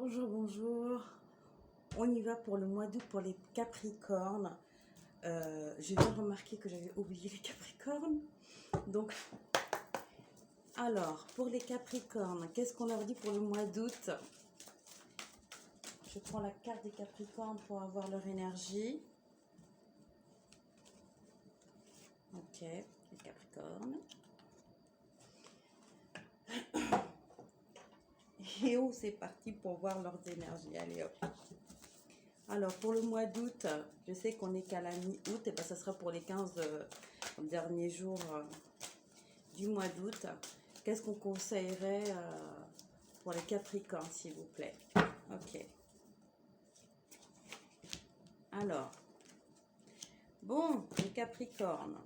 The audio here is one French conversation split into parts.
Bonjour, bonjour. On y va pour le mois d'août pour les Capricornes. J'ai bien remarqué que j'avais oublié les Capricornes. Donc, alors, pour les Capricornes, qu'est-ce qu'on leur dit pour le mois d'août? Je prends la carte des Capricornes pour avoir leur énergie. Ok, les Capricornes. Et oh, c'est parti pour voir leurs énergies. Allez hop. Alors, pour le mois d'août, je sais qu'on est qu'à la mi-août, et ben ça sera pour les 15 derniers jours du mois d'août. Qu'est-ce qu'on conseillerait pour les Capricornes, s'il vous plaît? Ok. Alors, bon, les Capricornes,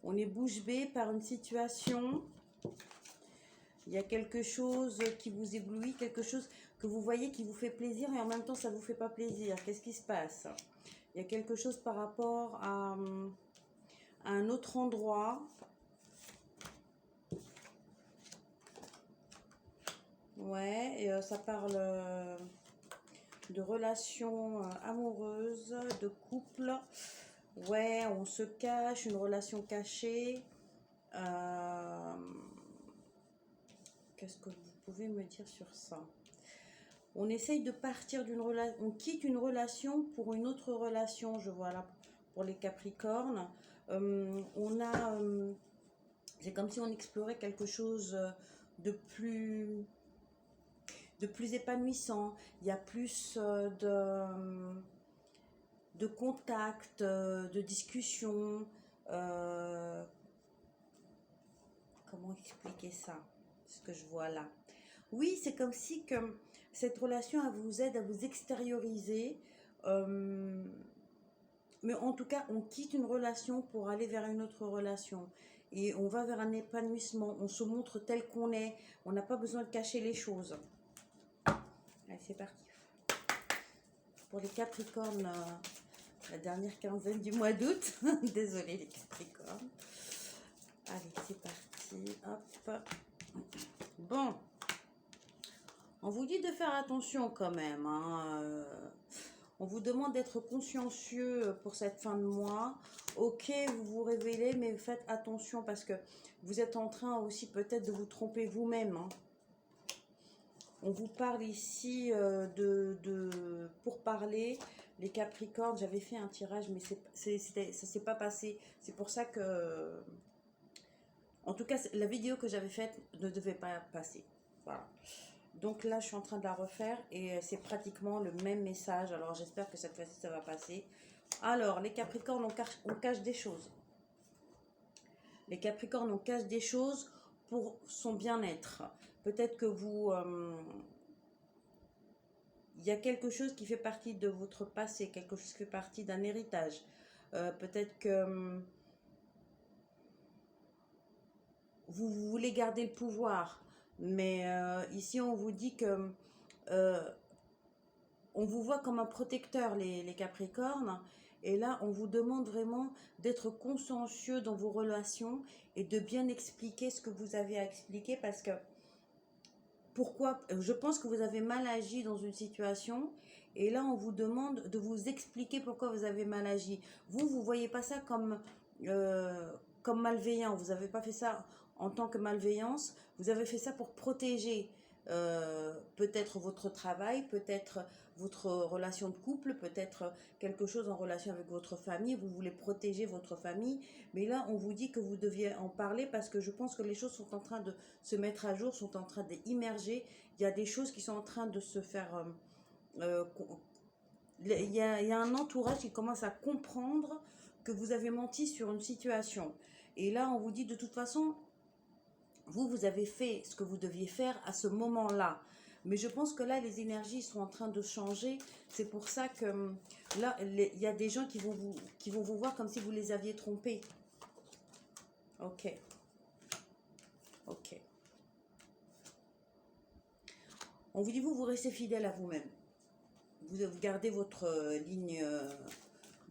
on est bouche bée par une situation. Il y a quelque chose qui vous éblouit, quelque chose que vous voyez qui vous fait plaisir et en même temps ça ne vous fait pas plaisir. Qu'est-ce qui se passe? Il y a quelque chose par rapport à un autre endroit. Ouais, et ça parle de relations amoureuses, de couple. Ouais, on se cache, une relation cachée. Qu'est-ce que vous pouvez me dire sur ça? On essaye de partir d'une relation, on quitte une relation pour une autre relation, je vois là, pour les Capricornes. C'est comme si on explorait quelque chose de plus, de plus épanouissant. Il y a plus de contact, de discussion. Comment expliquer ça? Ce que je vois là. Oui, c'est comme si que cette relation elle vous aide à vous extérioriser. Mais en tout cas, on quitte une relation pour aller vers une autre relation. Et on va vers un épanouissement. On se montre tel qu'on est. On n'a pas besoin de cacher les choses. Allez, c'est parti. Pour les Capricornes, la dernière quinzaine du mois d'août. Désolée les Capricornes. Allez, c'est parti. Hop. Bon. On vous dit de faire attention quand même. On vous demande d'être consciencieux pour cette fin de mois. Ok, vous vous révélez, mais faites attention parce que vous êtes en train aussi peut-être de vous tromper vous-même. On vous parle ici pour parler. Les Capricornes, j'avais fait un tirage, mais ça ne s'est pas passé. C'est pour ça que... En tout cas, la vidéo que j'avais faite ne devait pas passer. Voilà. Donc là, je suis en train de la refaire et c'est pratiquement le même message. Alors, j'espère que cette fois-ci, ça va passer. Alors, les Capricornes, on cache des choses. Les Capricornes, on cache des choses pour son bien-être. Peut-être que vous... il y a quelque chose qui fait partie de votre passé, quelque chose qui fait partie d'un héritage. Peut-être que vous voulez garder le pouvoir. Mais ici, on vous dit que... on vous voit comme un protecteur, les Capricornes. Et là, on vous demande vraiment d'être consciencieux dans vos relations et de bien expliquer ce que vous avez à expliquer parce que pourquoi, je pense que vous avez mal agi dans une situation et là, on vous demande de vous expliquer pourquoi vous avez mal agi. Vous ne voyez pas ça comme malveillant. Vous n'avez pas fait ça en tant que malveillance. Vous avez fait ça pour protéger peut-être votre travail, peut-être votre relation de couple, peut-être quelque chose en relation avec votre famille. Vous voulez protéger votre famille. Mais là, on vous dit que vous deviez en parler parce que je pense que les choses sont en train de se mettre à jour, sont en train d'émerger. Il y a des choses qui sont en train de se faire... il y a un entourage qui commence à comprendre que vous avez menti sur une situation. Et là, on vous dit de toute façon, vous avez fait ce que vous deviez faire à ce moment-là. Mais je pense que là, les énergies sont en train de changer. C'est pour ça que là, il y a des gens qui vont vous voir comme si vous les aviez trompés. Ok. Ok. On vous dit, vous restez fidèle à vous-même. Vous gardez votre ligne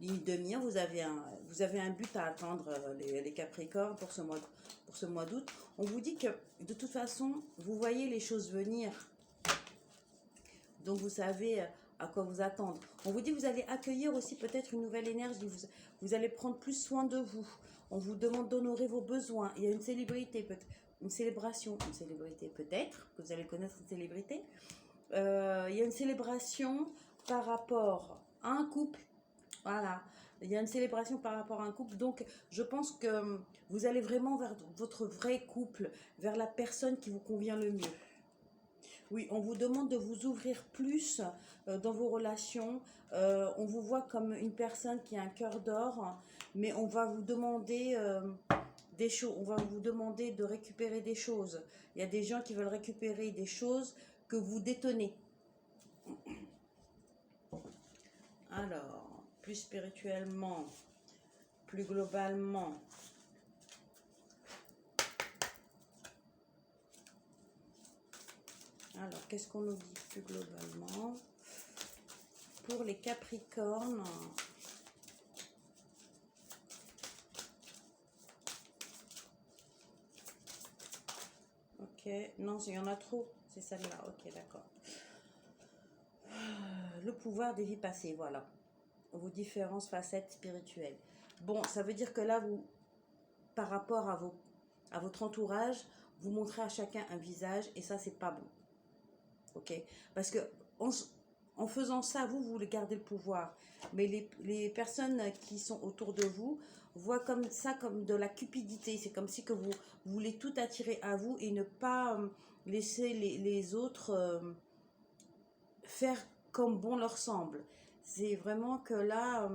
de mire. Vous avez un but à atteindre, les Capricornes, pour ce mois d'août. On vous dit que, de toute façon, vous voyez les choses venir. Donc vous savez à quoi vous attendre. On vous dit que vous allez accueillir aussi peut-être une nouvelle énergie. Vous allez prendre plus soin de vous. On vous demande d'honorer vos besoins. Il y a une célébrité, une célébration, une célébrité peut-être, que vous allez connaître une célébrité. Il y a une célébration par rapport à un couple. Voilà. Il y a une célébration par rapport à un couple. Donc, je pense que vous allez vraiment vers votre vrai couple, vers la personne qui vous convient le mieux. Oui, on vous demande de vous ouvrir plus dans vos relations. On vous voit comme une personne qui a un cœur d'or, mais on va vous demander des choses. On va vous demander de récupérer des choses. Il y a des gens qui veulent récupérer des choses que vous détenez. Alors, plus spirituellement, plus globalement. Alors, qu'est-ce qu'on nous dit plus globalement pour les Capricornes? Ok, non, il y en a trop. C'est celle-là, ok, d'accord. Le pouvoir des vies passées, voilà. Vos différentes facettes spirituelles. Bon, ça veut dire que là, vous, par rapport à votre entourage, vous montrez à chacun un visage et ça, c'est pas bon. Ok? Parce que en faisant ça, vous voulez garder le pouvoir. Mais les personnes qui sont autour de vous voient comme ça comme de la cupidité. C'est comme si que vous voulez tout attirer à vous et ne pas laisser les autres faire comme bon leur semble. C'est vraiment que là,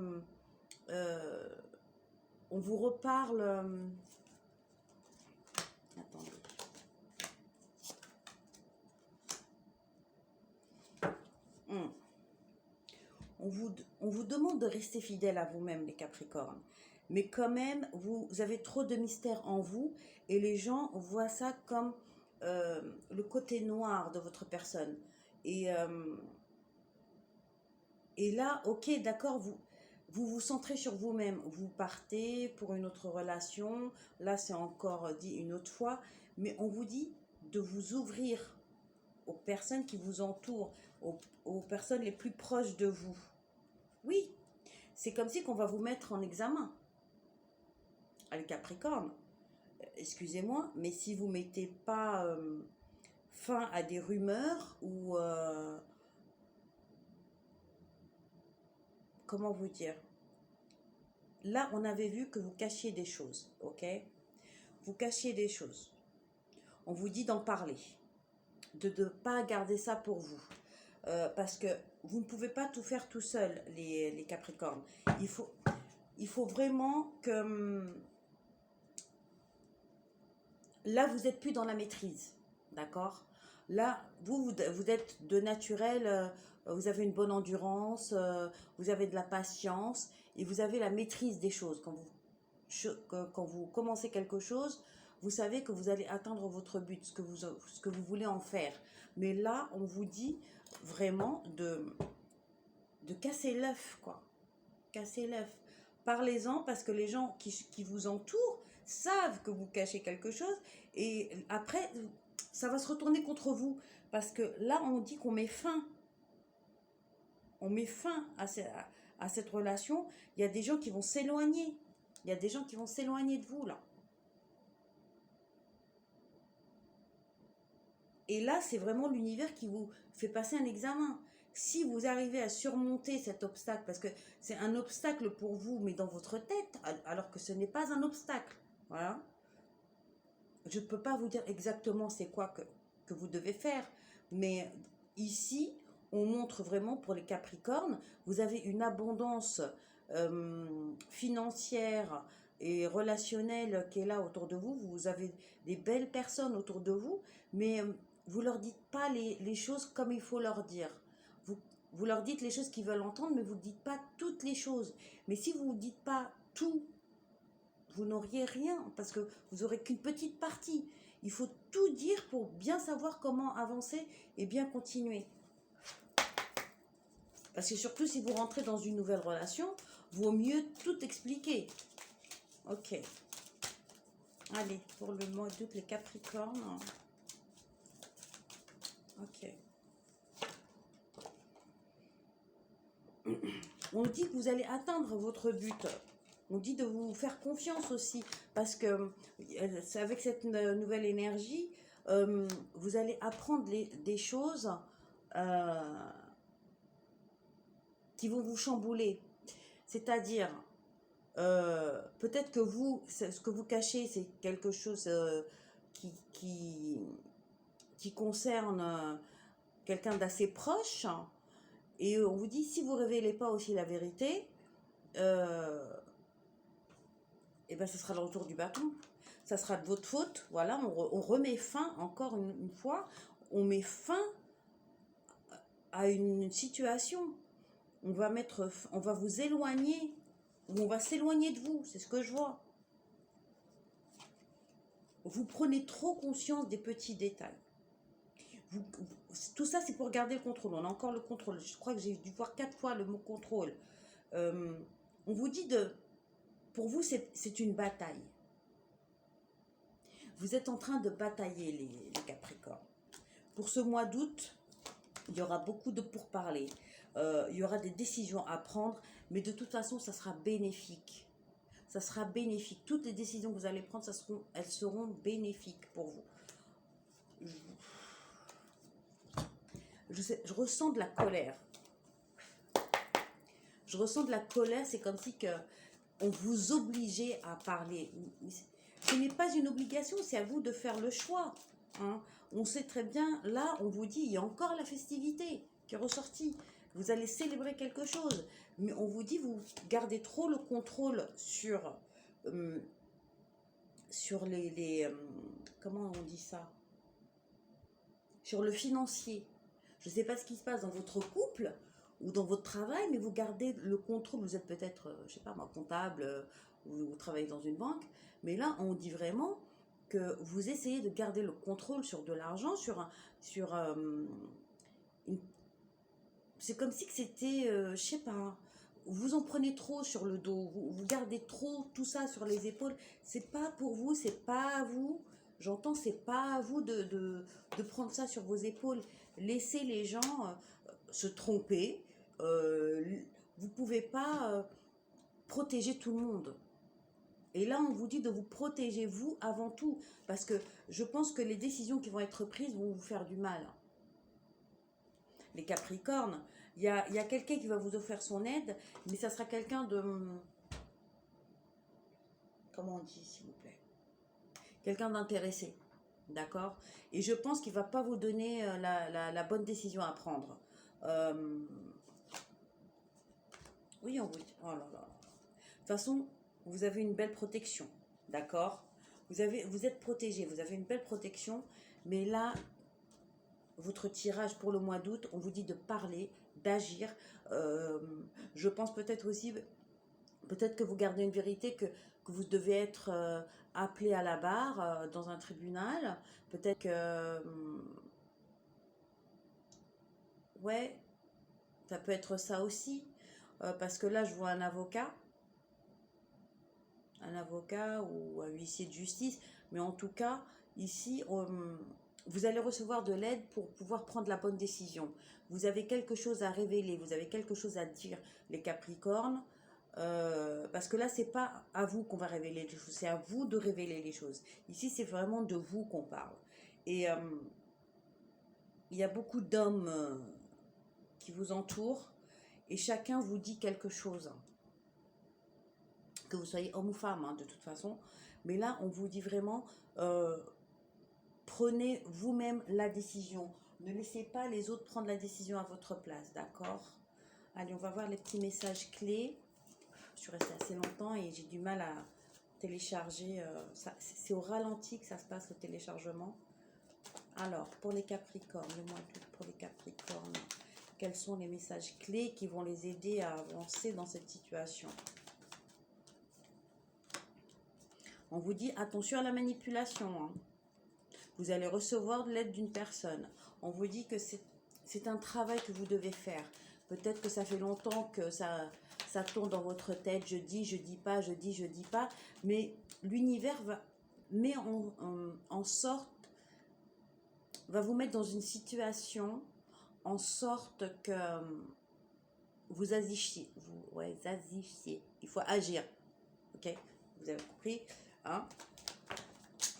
on vous reparle. Attendez. On vous demande de rester fidèle à vous-même, les Capricornes. Mais quand même, vous avez trop de mystère en vous et les gens voient ça comme le côté noir de votre personne. Et là, ok, d'accord, vous centrez sur vous-même. Vous partez pour une autre relation. Là, c'est encore dit une autre fois. Mais on vous dit de vous ouvrir aux personnes qui vous entourent, aux personnes les plus proches de vous. Oui, c'est comme si qu'on va vous mettre en examen. Les Capricornes, excusez-moi, mais si vous mettez pas fin à des rumeurs ou comment vous dire, là on avait vu que vous cachiez des choses, ok? Vous cachiez des choses. On vous dit d'en parler, de ne pas garder ça pour vous. Parce que vous ne pouvez pas tout faire tout seul, les Capricornes. Il faut vraiment que là, vous n'êtes plus dans la maîtrise, d'accord? Là, vous êtes de naturel, vous avez une bonne endurance, vous avez de la patience et vous avez la maîtrise des choses. Quand vous commencez quelque chose, vous savez que vous allez atteindre votre but, ce que vous voulez en faire. Mais là, on vous dit vraiment de casser l'œuf, quoi. Casser l'œuf. Parlez-en parce que les gens qui vous entourent savent que vous cachez quelque chose et après, ça va se retourner contre vous. Parce que là, on dit qu'on met fin. On met fin à cette relation. Il y a des gens qui vont s'éloigner. Il y a des gens qui vont s'éloigner de vous, là. Et là, c'est vraiment l'univers qui vous fait passer un examen. Si vous arrivez à surmonter cet obstacle, parce que c'est un obstacle pour vous, mais dans votre tête, alors que ce n'est pas un obstacle. Voilà. Je ne peux pas vous dire exactement c'est quoi que vous devez faire, mais ici, on montre vraiment pour les Capricornes, vous avez une abondance financière et relationnelle qui est là autour de vous. Vous avez des belles personnes autour de vous, mais vous leur dites pas les choses comme il faut leur dire. Vous leur dites les choses qu'ils veulent entendre, mais vous ne dites pas toutes les choses. Mais si vous ne dites pas tout, vous n'auriez rien, parce que vous n'aurez qu'une petite partie. Il faut tout dire pour bien savoir comment avancer et bien continuer. Parce que surtout, si vous rentrez dans une nouvelle relation, vaut mieux tout expliquer. Ok. Allez, pour le mois d'août, les Capricornes. Ok. On dit que vous allez atteindre votre but. On dit de vous faire confiance aussi, parce que avec cette nouvelle énergie, vous allez apprendre des choses qui vont vous chambouler. C'est-à-dire, peut-être que vous, ce que vous cachez, c'est quelque chose qui concerne quelqu'un d'assez proche, et on vous dit, si vous ne révélez pas aussi la vérité, et ben, ce sera le retour du bâton. Ça sera de votre faute. Voilà, on remet fin, encore une fois, on met fin à une situation. On va vous éloigner, ou on va s'éloigner de vous, c'est ce que je vois. Vous prenez trop conscience des petits détails. Tout ça, c'est pour garder le contrôle. On a encore le contrôle. Je crois que j'ai dû voir 4 fois le mot contrôle. On vous dit pour vous, c'est une bataille. Vous êtes en train de batailler, les Capricornes. Pour ce mois d'août, il y aura beaucoup de pourparlers. Il y aura des décisions à prendre, mais de toute façon, ça sera bénéfique. Ça sera bénéfique. Toutes les décisions que vous allez prendre, elles seront bénéfiques pour vous. Je ressens de la colère. Je ressens de la colère, c'est comme si on vous obligeait à parler. Ce n'est pas une obligation, c'est à vous de faire le choix. Hein. On sait très bien, là, on vous dit, il y a encore la festivité qui est ressortie. Vous allez célébrer quelque chose. Mais on vous dit, vous gardez trop le contrôle sur comment on dit ça? Sur le financier. Je ne sais pas ce qui se passe dans votre couple ou dans votre travail, mais vous gardez le contrôle. Vous êtes peut-être, je ne sais pas, comptable, ou vous travaillez dans une banque. Mais là, on dit vraiment que vous essayez de garder le contrôle sur de l'argent, c'est comme si que c'était, je sais pas, vous en prenez trop sur le dos, vous gardez trop tout ça sur les épaules. C'est pas pour vous, c'est pas à vous. J'entends, c'est pas à vous de prendre ça sur vos épaules. Laissez les gens se tromper. Vous pouvez pas protéger tout le monde. Et là, on vous dit de vous protéger, vous, avant tout. Parce que je pense que les décisions qui vont être prises vont vous faire du mal. Les Capricornes, il y a quelqu'un qui va vous offrir son aide, mais ça sera quelqu'un de... Comment on dit, s'il vous plaît? Quelqu'un d'intéressé, d'accord? Et je pense qu'il ne va pas vous donner la bonne décision à prendre. Oui, on vous dit... Oh là là. De toute façon, vous avez une belle protection, d'accord? Vous êtes protégé, vous avez une belle protection, mais là, votre tirage pour le mois d'août, on vous dit de parler, d'agir. Je pense peut-être aussi, peut-être que vous gardez une vérité, que vous devez être appelé à la barre dans un tribunal. Peut-être que... ouais, ça peut être ça aussi. Parce que là, je vois un avocat ou un huissier de justice. Mais en tout cas, ici... vous allez recevoir de l'aide pour pouvoir prendre la bonne décision. Vous avez quelque chose à révéler, vous avez quelque chose à dire, les Capricornes, parce que là, c'est pas à vous qu'on va révéler les choses, c'est à vous de révéler les choses. Ici, c'est vraiment de vous qu'on parle. Et il y a beaucoup d'hommes qui vous entourent, et chacun vous dit quelque chose. Que vous soyez homme ou femme, hein, de toute façon. Mais là, on vous dit vraiment... prenez vous-même la décision. Ne laissez pas les autres prendre la décision à votre place, d'accord? Allez, on va voir les petits messages clés. Je suis restée assez longtemps et j'ai du mal à télécharger. C'est au ralenti que ça se passe, le téléchargement. Alors, pour les Capricornes, le mois d'août pour les Capricornes, quels sont les messages clés qui vont les aider à avancer dans cette situation? On vous dit attention à la manipulation, hein. Vous allez recevoir de l'aide d'une personne. On vous dit que c'est un travail que vous devez faire. Peut-être que ça fait longtemps que ça tourne dans votre tête. Je dis pas, je dis pas. Mais l'univers va vous mettre dans une situation en sorte que vous agissiez. Ouais, agissiez. Il faut agir. Ok? Vous avez compris, hein?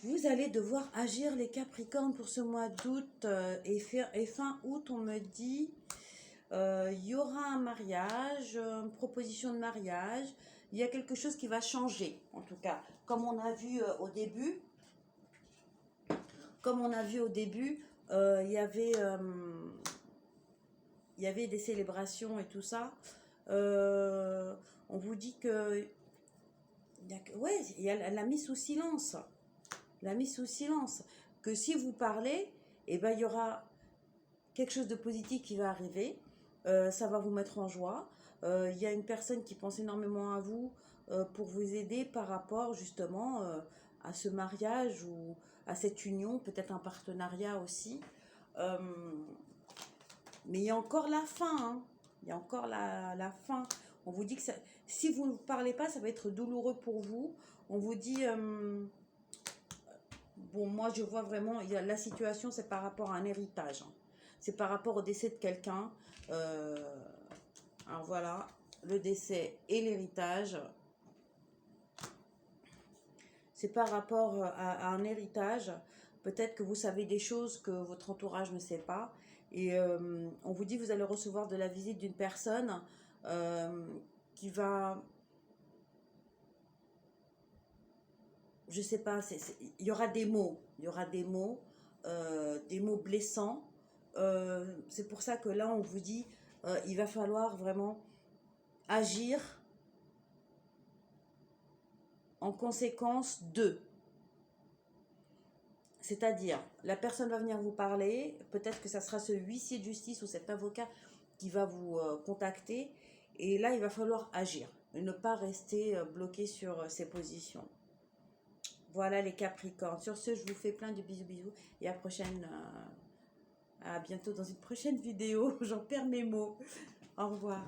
Vous allez devoir agir, les Capricornes, pour ce mois d'août et fin août. On me dit, il y aura un mariage, une proposition de mariage. Il y a quelque chose qui va changer, en tout cas. Comme on a vu au début, il y avait des célébrations et tout ça. On vous dit que, ouais, il y a la mise sous silence. La mise sous silence. Que si vous parlez, eh ben, il y aura quelque chose de positif qui va arriver. Ça va vous mettre en joie. Il y a une personne qui pense énormément à vous pour vous aider par rapport justement à ce mariage ou à cette union, peut-être un partenariat aussi. Mais il y a encore la fin, hein. Il y a encore la fin. On vous dit que ça, si vous ne parlez pas, ça va être douloureux pour vous. On vous dit, bon, moi je vois vraiment, la situation c'est par rapport à un héritage, hein. C'est par rapport au décès de quelqu'un. Alors voilà, le décès et l'héritage. C'est par rapport à un héritage. Peut-être que vous savez des choses que votre entourage ne sait pas. Et on vous dit que vous allez recevoir de la visite d'une personne qui va... Je sais pas, il y aura des mots. Il y aura des mots blessants. C'est pour ça que là, on vous dit, il va falloir vraiment agir en conséquence de. C'est-à-dire, la personne va venir vous parler, peut-être que ça sera ce huissier de justice ou cet avocat qui va vous contacter, et là, il va falloir agir, et ne pas rester bloqué sur ses positions. Voilà les Capricornes. Sur ce, je vous fais plein de bisous, et à bientôt dans une prochaine vidéo. J'en perds mes mots. Au revoir.